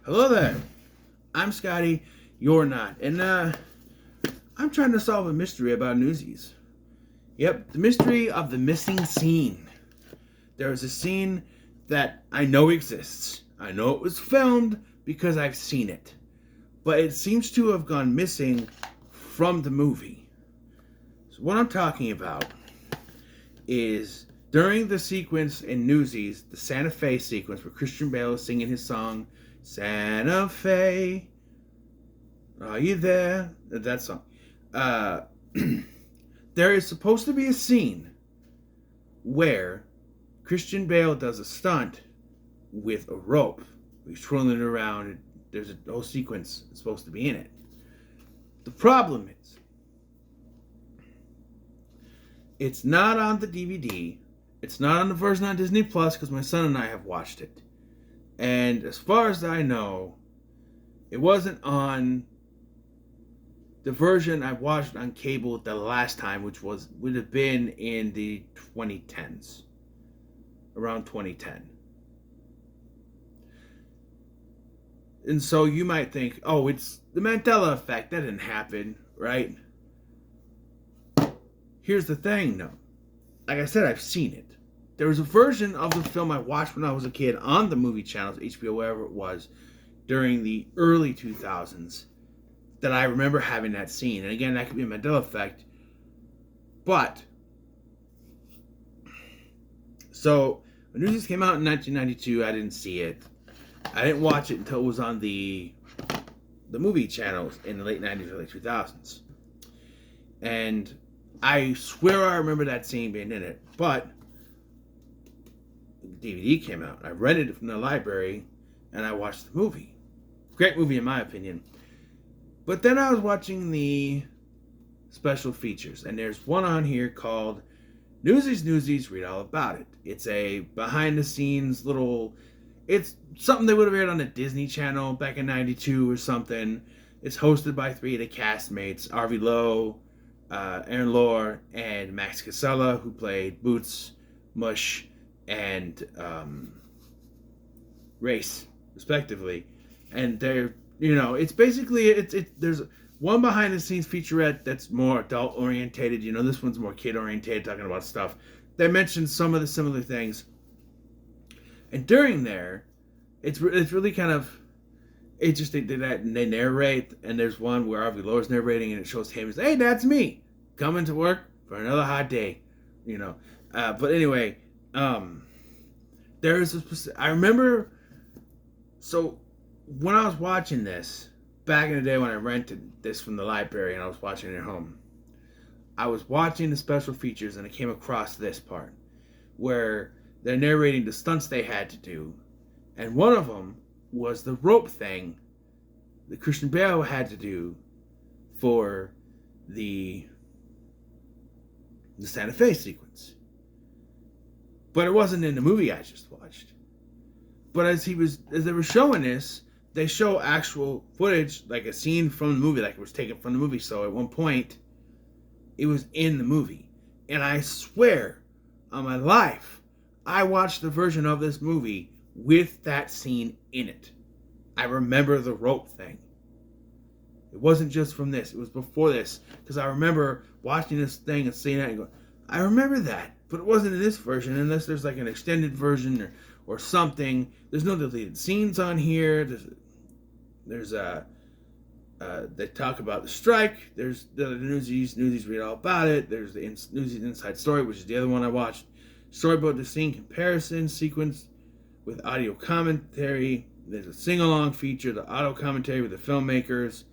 Hello there. I'm Scotty. You're not. And I'm trying to solve a mystery about Newsies. Yep, the mystery of the missing scene. There is a scene that I know exists. I know it was filmed because I've seen it. But it seems to have gone missing from the movie. So what I'm talking about is during the sequence in Newsies, the Santa Fe sequence where Christian Bale is singing his song, Santa Fe, are you there? That song. There is supposed to be a scene where Christian Bale does a stunt with a rope. He's twirling it around. And there's a whole sequence that's supposed to be in it. The problem is, it's not on the DVD. It's not on the version on Disney Plus because my son and I have watched it. And as far as I know, it wasn't on the version I watched on cable the last time, which would have been in the 2010s. Around 2010. And so you might think, oh, it's the Mandela effect. That didn't happen, right? Here's the thing, though. Like I said, I've seen it. There was a version of the film I watched when I was a kid on the movie channels, HBO, wherever it was, during the early 2000s, that I remember having that scene. And again, that could be a Mandela effect. But, so, when Newsies came out in 1992, I didn't see it. I didn't watch it until it was on the movie channels in the late 90s, early 2000s. And I swear I remember that scene being in it. But DVD came out. I rented it from the library and I watched the movie. Great movie in my opinion. But then I was watching the special features, and there's one on here called Newsies, Read All About It. It's a behind the scenes little, it's something they would have aired on the Disney Channel back in 92 or something. It's hosted by three of the castmates, Arvie Lowe, Aaron Lohr, and Max Casella, who played Boots, Mush, and Race, respectively. And they're, it's basically, there's one behind the scenes featurette that's more adult orientated. This one's more kid orientated, talking about stuff. They mentioned some of the similar things. And during there, it's really kind of, they did that and they narrate, and there's one where Arvie Lowe's narrating and it shows him as, hey, that's me, coming to work for another hot day, But anyway, there is a specific, I remember, so when I was watching this, back in the day when I rented this from the library and I was watching it at home, I was watching the special features and I came across this part where they're narrating the stunts they had to do, and one of them was the rope thing that Christian Bale had to do for the Santa Fe sequence. But it wasn't in the movie I just watched. But as they were showing this, they show actual footage, like a scene from the movie, like it was taken from the movie. So at one point, it was in the movie. And I swear on my life, I watched the version of this movie with that scene in it. I remember the rope thing. It wasn't just from this. It was before this. Because I remember watching this thing and seeing it and going, I remember that. But it wasn't in this version unless there's like an extended version or something. There's no deleted scenes on here. There's they talk about the strike. There's the Newsies Read All About It. There's the Newsies Inside Story, which is the other one I watched. Storyboard to scene comparison sequence with audio commentary. There's a sing-along feature, the audio commentary with the filmmakers.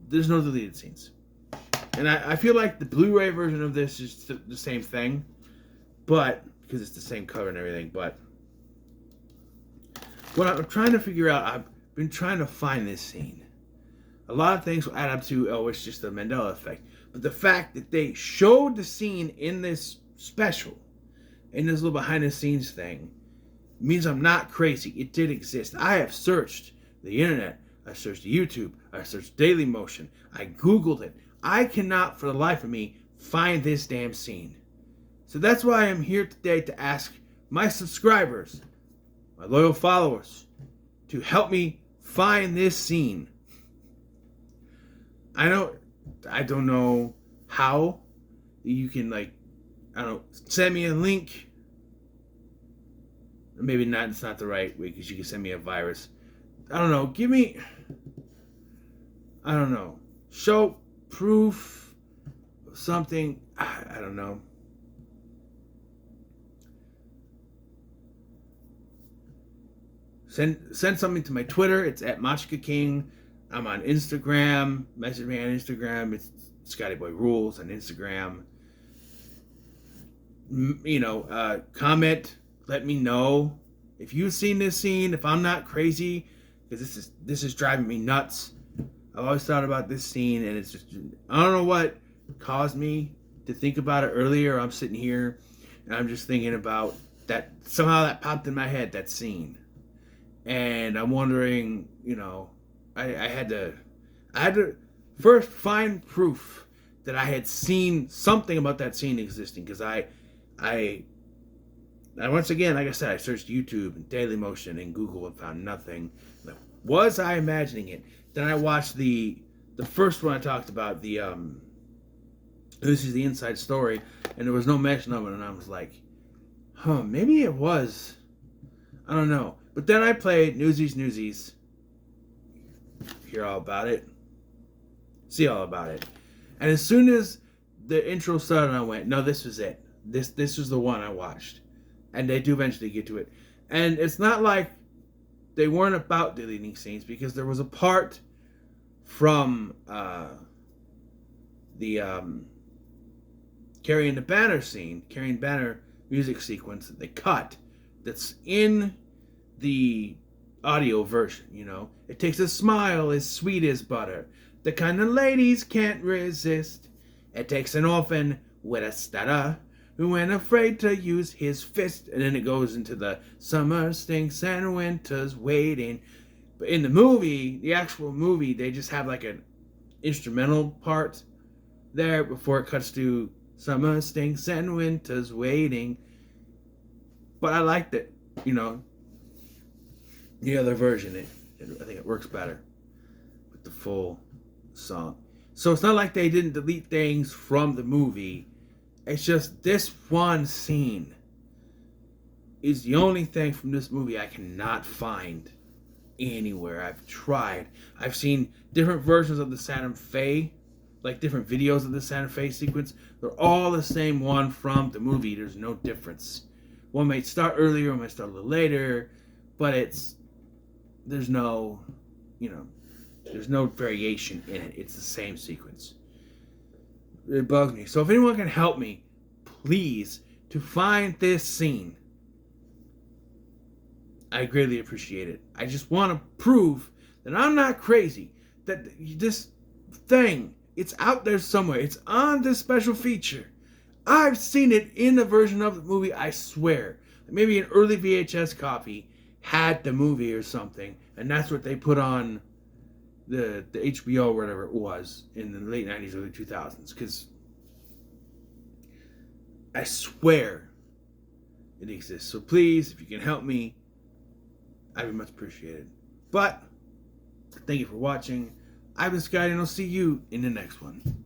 There's no deleted scenes. And I feel like the Blu-ray version of this is the same thing, but because it's the same cover and everything. But what I'm trying to figure out, I've been trying to find this scene. A lot of things will add up to, oh, it's just the Mandela effect. But the fact that they showed the scene in this special, in this little behind-the-scenes thing, means I'm not crazy. It did exist. I have searched the internet. I searched YouTube. I searched Dailymotion. I Googled it. I cannot, for the life of me, find this damn scene. So that's why I'm here today to ask my subscribers, my loyal followers, to help me find this scene. I don't know how you can, like, I don't know, send me a link. Maybe not, it's not the right way, because you can send me a virus. I don't know, give me, I don't know, show proof of something. I don't know. Send something to my Twitter. It's at Machka King. I'm on Instagram. Message me on Instagram. It's Scotty Boy Rules on Instagram. Comment. Let me know if you've seen this scene. If I'm not crazy, because this is driving me nuts. I've always thought about this scene, and it's just, I don't know what caused me to think about it earlier. I'm sitting here, and I'm just thinking about that. Somehow that popped in my head, that scene. And I'm wondering, I had to first find proof that I had seen something about that scene existing, because I once again, like I said, I searched YouTube and Dailymotion and Google and found nothing. Was I imagining it? Then I watched the first one I talked about, this is the Inside Story, and there was no mention of it, and I was like, maybe it was. I don't know. But then I played Newsies. Hear all about it. See all about it. And as soon as the intro started, I went, no, this was it. This was the one I watched. And they do eventually get to it. And it's not like they weren't about deleting scenes, because there was a part from the Carrying the Banner scene, Carrying Banner music sequence that they cut, that's in the audio version. It takes a smile as sweet as butter, the kind of ladies can't resist. It takes an orphan with a stutter who ain't afraid to use his fist. And then it goes into the summer stinks and winter's waiting. But in the movie, the actual movie, they just have like an instrumental part there before it cuts to summer stinks and winter's waiting. But I liked it, the other version. I think it works better with the full song. So it's not like they didn't delete things from the movie. It's just this one scene is the only thing from this movie I cannot find anywhere. I've tried. I've seen different versions of the Santa Fe, like different videos of the Santa Fe sequence. They're all the same one from the movie. There's no difference. One might start earlier, one might start a little later, but there's no variation in it. It's the same sequence. It bugs me. So if anyone can help me, please, to find this scene, I greatly appreciate it. I just want to prove that I'm not crazy, that this thing, it's out there somewhere. It's on this special feature. I've seen it in the version of the movie, I swear. Maybe an early VHS copy had the movie or something, and that's what they put on the HBO or whatever it was in the late 90s, early 2000s, because I swear it exists. So please, if you can help me, I'd be much appreciated. But thank you for watching. I've been Scotty, and I'll see you in the next one.